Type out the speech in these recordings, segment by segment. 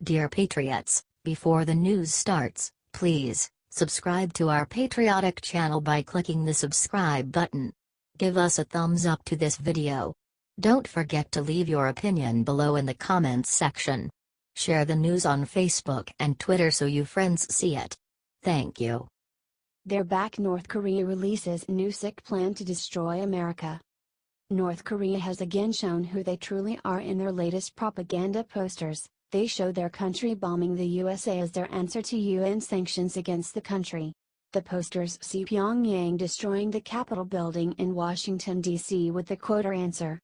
Dear Patriots, before the news starts, please subscribe to our patriotic channel by clicking the subscribe button. Give us a thumbs up to this video. Don't forget to leave your opinion below in the comments section. Share the news on Facebook and Twitter so you friends see it. Thank you. They're back. North Korea releases new sick plan to destroy America. North Korea has again shown who they truly are in their latest propaganda posters. They show their country bombing the USA as their answer to UN sanctions against the country. The posters see Pyongyang destroying the Capitol building in Washington, D.C. with the quote or answer.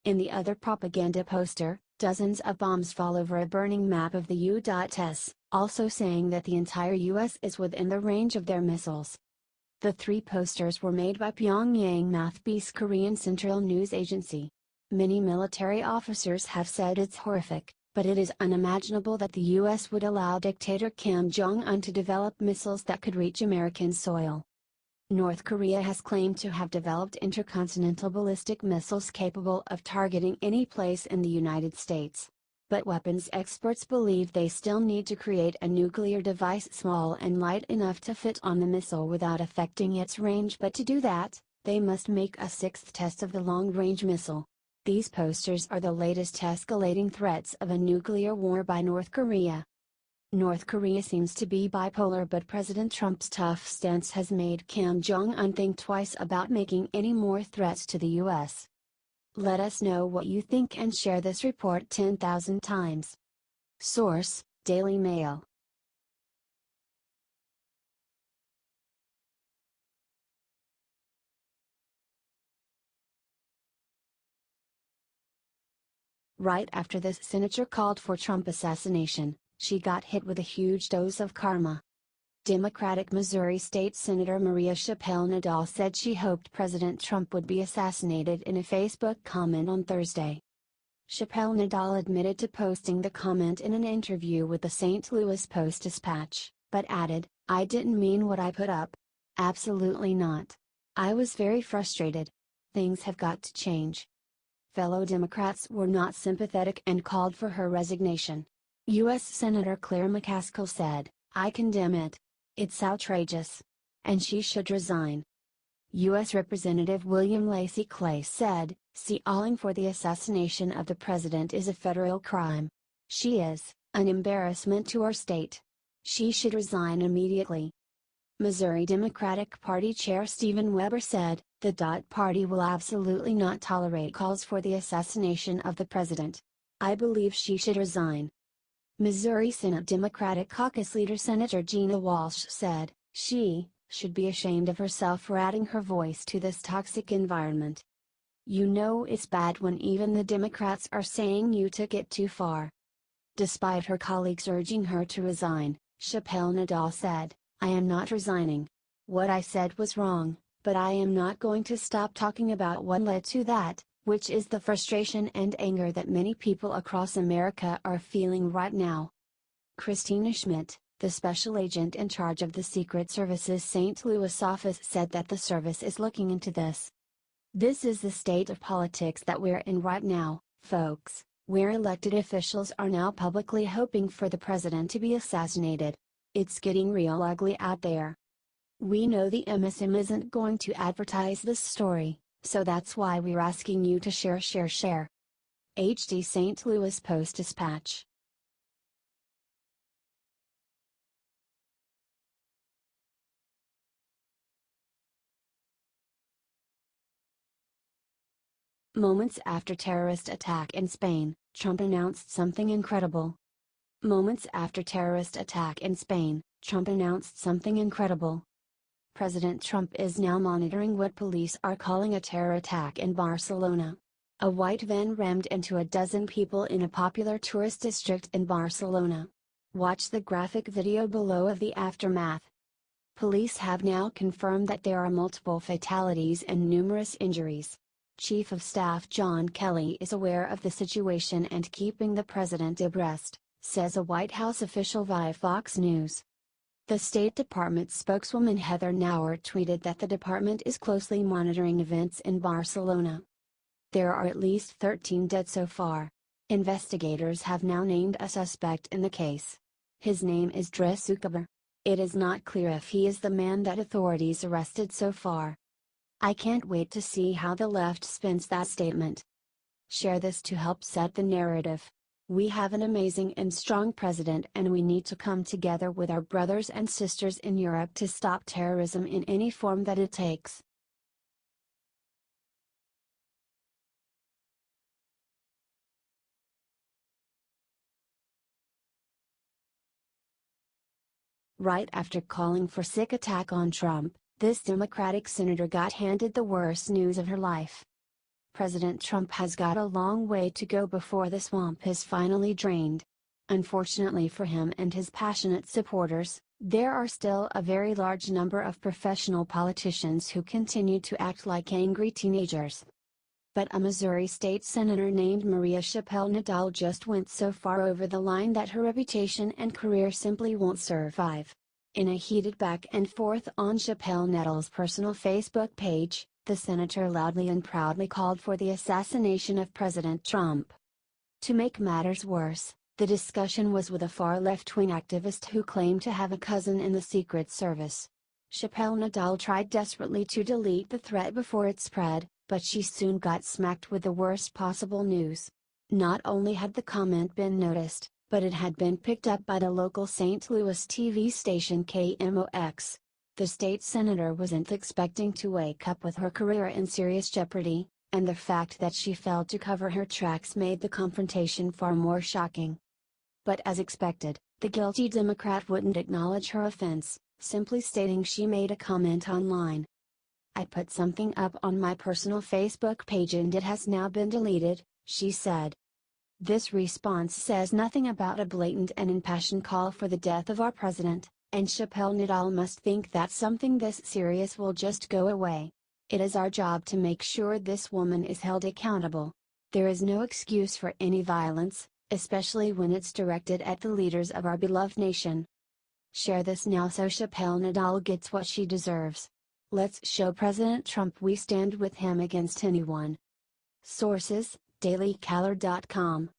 In the other propaganda poster, dozens of bombs fall over a burning map of the U.S., also saying that the entire U.S. is within the range of their missiles. The three posters were made by Pyongyang Mouthpiece Korean Central News Agency. Many military officers have said it's horrific, but it is unimaginable that the U.S. would allow dictator Kim Jong-un to develop missiles that could reach American soil. North Korea has claimed to have developed intercontinental ballistic missiles capable of targeting any place in the United States. But weapons experts believe they still need to create a nuclear device small and light enough to fit on the missile without affecting its range. But to do that, they must make a sixth test of the long-range missile. These posters are the latest escalating threats of a nuclear war by North Korea. North Korea seems to be bipolar, but President Trump's tough stance has made Kim Jong-un think twice about making any more threats to the U.S. Let us know what you think and share this report 10,000 times. Source: Daily Mail. Right after this senator called for Trump assassination, she got hit with a huge dose of karma. Democratic Missouri State Senator Maria Chappelle-Nadal said she hoped President Trump would be assassinated in a Facebook comment on Thursday. Chappelle-Nadal admitted to posting the comment in an interview with the St. Louis Post-Dispatch, but added, "I didn't mean what I put up. Absolutely not. I was very frustrated. Things have got to change." Fellow Democrats were not sympathetic and called for her resignation. U.S. Senator Claire McCaskill said, "I condemn it. It's outrageous. And she should resign." U.S. Representative William Lacey Clay said, "Calling for the assassination of the president is a federal crime. She is an embarrassment to our state. She should resign immediately." Missouri Democratic Party Chair Stephen Weber said, "The Party will absolutely not tolerate calls for the assassination of the president. I believe she should resign." Missouri Senate Democratic Caucus leader Senator Gina Walsh said, "She should be ashamed of herself for adding her voice to this toxic environment. You know it's bad when even the Democrats are saying you took it too far." Despite her colleagues urging her to resign, Chappelle-Nadal said, "I am not resigning. What I said was wrong, but I am not going to stop talking about what led to that, which is the frustration and anger that many people across America are feeling right now." Christina Schmidt, the special agent in charge of the Secret Service's St. Louis office, said that the service is looking into this. "This is the state of politics that we're in right now, folks, where elected officials are now publicly hoping for the president to be assassinated. It's getting real ugly out there. We know the MSM isn't going to advertise this story, so that's why we're asking you to share. HD St. Louis Post-Dispatch. Moments after terrorist attack in Spain, Trump announced something incredible. Moments after terrorist attack in Spain, Trump announced something incredible. President Trump is now monitoring what police are calling a terror attack in Barcelona. A white van rammed into a dozen people in a popular tourist district in Barcelona. Watch the graphic video below of the aftermath. Police have now confirmed that there are multiple fatalities and numerous injuries. Chief of Staff John Kelly is aware of the situation and keeping the president abreast, says a White House official via Fox News. The State Department spokeswoman Heather Nauert tweeted that the department is closely monitoring events in Barcelona. There are at least 13 dead so far. Investigators have now named a suspect in the case. His name is Dres Zuckerberg. It is not clear if he is the man that authorities arrested so far. I can't wait to see how the left spins that statement. Share this to help set the narrative. We have an amazing and strong president, and we need to come together with our brothers and sisters in Europe to stop terrorism in any form that it takes. Right after calling for sick attack on Trump, this Democratic senator got handed the worst news of her life. President Trump has got a long way to go before the swamp is finally drained. Unfortunately for him and his passionate supporters, there are still a very large number of professional politicians who continue to act like angry teenagers. But a Missouri state senator named Maria Chappelle-Nadal just went so far over the line that her reputation and career simply won't survive. In a heated back and forth on Chappelle-Nadal's personal Facebook page, the senator loudly and proudly called for the assassination of President Trump. To make matters worse, the discussion was with a far left-wing activist who claimed to have a cousin in the Secret Service. Chappelle-Nadal tried desperately to delete the threat before it spread, but she soon got smacked with the worst possible news. Not only had the comment been noticed, but it had been picked up by the local St. Louis TV station KMOX. The state senator wasn't expecting to wake up with her career in serious jeopardy, and the fact that she failed to cover her tracks made the confrontation far more shocking. But as expected, the guilty Democrat wouldn't acknowledge her offense, simply stating she made a comment online. "I put something up on my personal Facebook page and it has now been deleted," she said. This response says nothing about a blatant and impassioned call for the death of our president, and Chappelle-Nadal must think that something this serious will just go away. It is our job to make sure this woman is held accountable. There is no excuse for any violence, especially when it's directed at the leaders of our beloved nation. Share this now so Chappelle-Nadal gets what she deserves. Let's show President Trump we stand with him against anyone. Sources: dailycaller.com.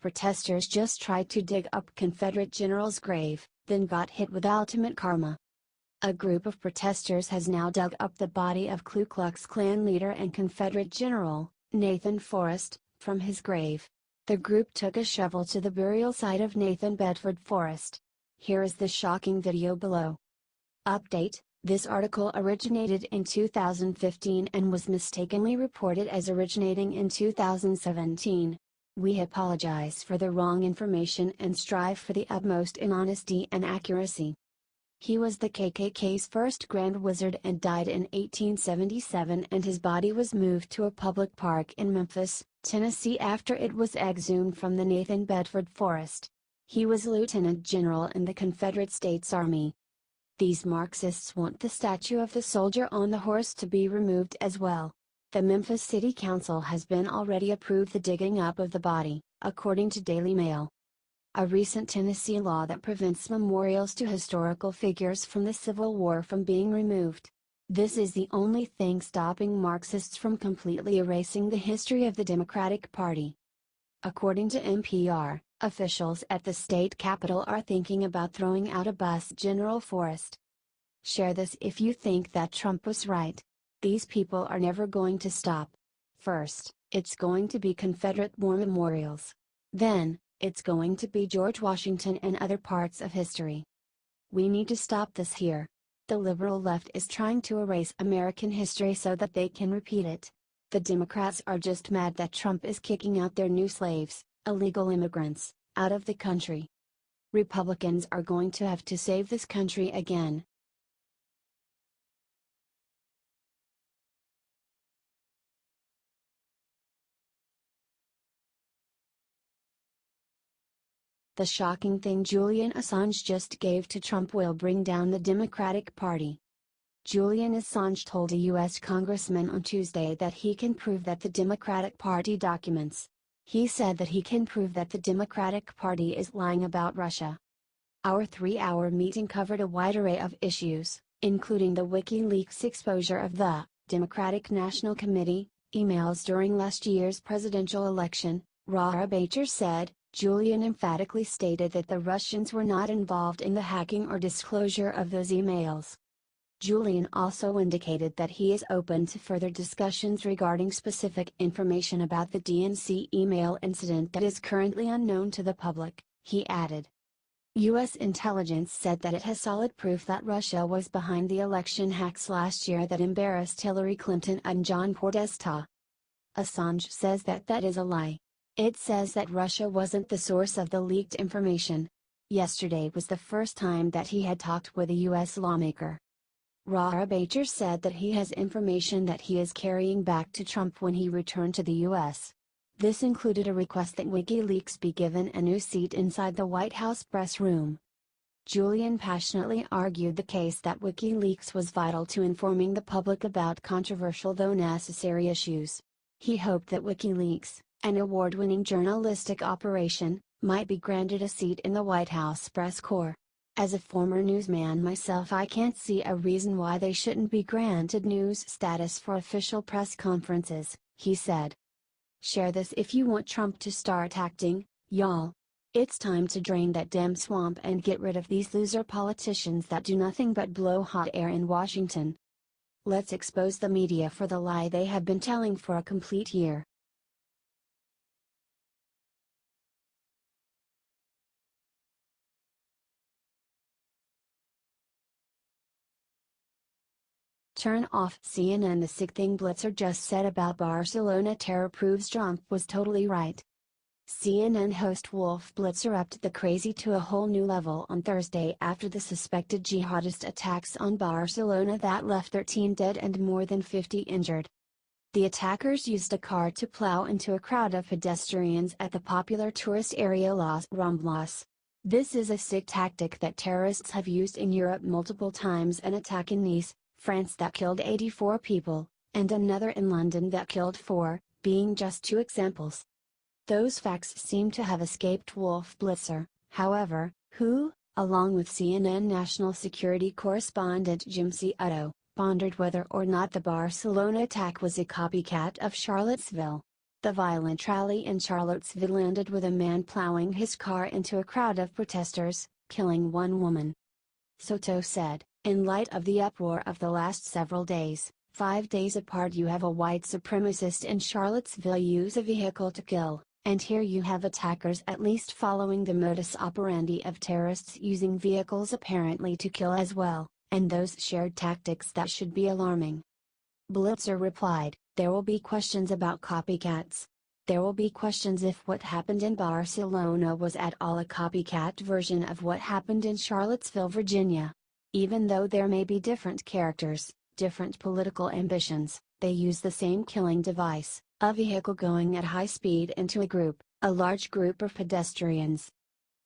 Protesters just tried to dig up Confederate general's grave, then got hit with ultimate karma. A group of protesters has now dug up the body of Ku Klux Klan leader and Confederate general, Nathan Forrest, from his grave. The group took a shovel to the burial site of Nathan Bedford Forrest. Here is the shocking video below. Update: this article originated in 2015 and was mistakenly reported as originating in 2017. We apologize for the wrong information and strive for the utmost in honesty and accuracy. He was the KKK's first Grand Wizard and died in 1877, and his body was moved to a public park in Memphis, Tennessee after it was exhumed from the Nathan Bedford Forrest. He was Lieutenant General in the Confederate States Army. These Marxists want the statue of the soldier on the horse to be removed as well. The Memphis City Council has been already approved the digging up of the body, according to Daily Mail. A recent Tennessee law that prevents memorials to historical figures from the Civil War from being removed. This is the only thing stopping Marxists from completely erasing the history of the Democratic Party. According to NPR, officials at the state capitol are thinking about throwing out a bust General Forrest. Share this if you think that Trump was right. These people are never going to stop. First, it's going to be Confederate war memorials. Then, it's going to be George Washington and other parts of history. We need to stop this here. The liberal left is trying to erase American history so that they can repeat it. The Democrats are just mad that Trump is kicking out their new slaves, illegal immigrants, out of the country. Republicans are going to have to save this country again. The shocking thing Julian Assange just gave to Trump will bring down the Democratic Party. Julian Assange told a U.S. congressman on Tuesday that he can prove that the Democratic Party documents. He said that he can prove that the Democratic Party is lying about Russia. Our 3-hour meeting covered a wide array of issues, including the WikiLeaks exposure of the Democratic National Committee emails during last year's presidential election, Rahabacher said. Julian emphatically stated that the Russians were not involved in the hacking or disclosure of those emails. Julian also indicated that he is open to further discussions regarding specific information about the DNC email incident that is currently unknown to the public, he added. U.S. intelligence said that it has solid proof that Russia was behind the election hacks last year that embarrassed Hillary Clinton and John Podesta. Assange says that that is a lie. It says that Russia wasn't the source of the leaked information. Yesterday was the first time that he had talked with a U.S. lawmaker. Rahabacher said that he has information that he is carrying back to Trump when he returned to the U.S. This included a request that WikiLeaks be given a new seat inside the White House press room. Julian passionately argued the case that WikiLeaks was vital to informing the public about controversial though necessary issues. He hoped that WikiLeaks, an award-winning journalistic operation, might be granted a seat in the White House press corps. As a former newsman myself, I can't see a reason why they shouldn't be granted news status for official press conferences, he said. Share this if you want Trump to start acting, y'all. It's time to drain that damn swamp and get rid of these loser politicians that do nothing but blow hot air in Washington. Let's expose the media for the lie they have been telling for a complete year. Turn off CNN. The sick thing Blitzer just said about Barcelona terror proves Trump was totally right. CNN host Wolf Blitzer upped the crazy to a whole new level on Thursday after the suspected jihadist attacks on Barcelona that left 13 dead and more than 50 injured. The attackers used a car to plow into a crowd of pedestrians at the popular tourist area Las Ramblas. This is a sick tactic that terrorists have used in Europe multiple times. An attack in Nice, France that killed 84 people, and another in London that killed 4, being just 2 examples. Those facts seem to have escaped Wolf Blitzer, however, who, along with CNN national security correspondent Jim Ciotto, pondered whether or not the Barcelona attack was a copycat of Charlottesville. The violent rally in Charlottesville ended with a man plowing his car into a crowd of protesters, killing 1 woman. Ciotto said, in light of the uproar of the last several days, 5 days apart you have a white supremacist in Charlottesville use a vehicle to kill, and here you have attackers at least following the modus operandi of terrorists using vehicles apparently to kill as well, and those shared tactics that should be alarming. Blitzer replied, there will be questions about copycats. There will be questions if what happened in Barcelona was at all a copycat version of what happened in Charlottesville, Virginia. Even though there may be different characters, different political ambitions, they use the same killing device, a vehicle going at high speed into a large group of pedestrians.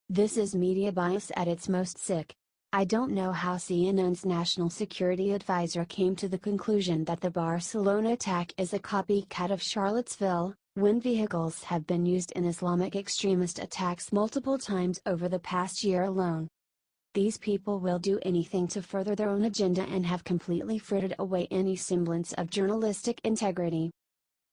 This is media bias at its most sick. I don't know how CNN's national security advisor came to the conclusion that the Barcelona attack is a copycat of Charlottesville, when vehicles have been used in Islamic extremist attacks multiple times over the past year alone. These people will do anything to further their own agenda and have completely frittered away any semblance of journalistic integrity.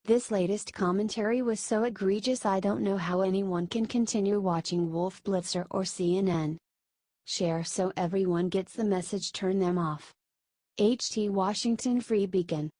This latest commentary was so egregious I don't know how anyone can continue watching Wolf Blitzer or CNN. Share so everyone gets the message. Turn them off. HT Washington Free Beacon.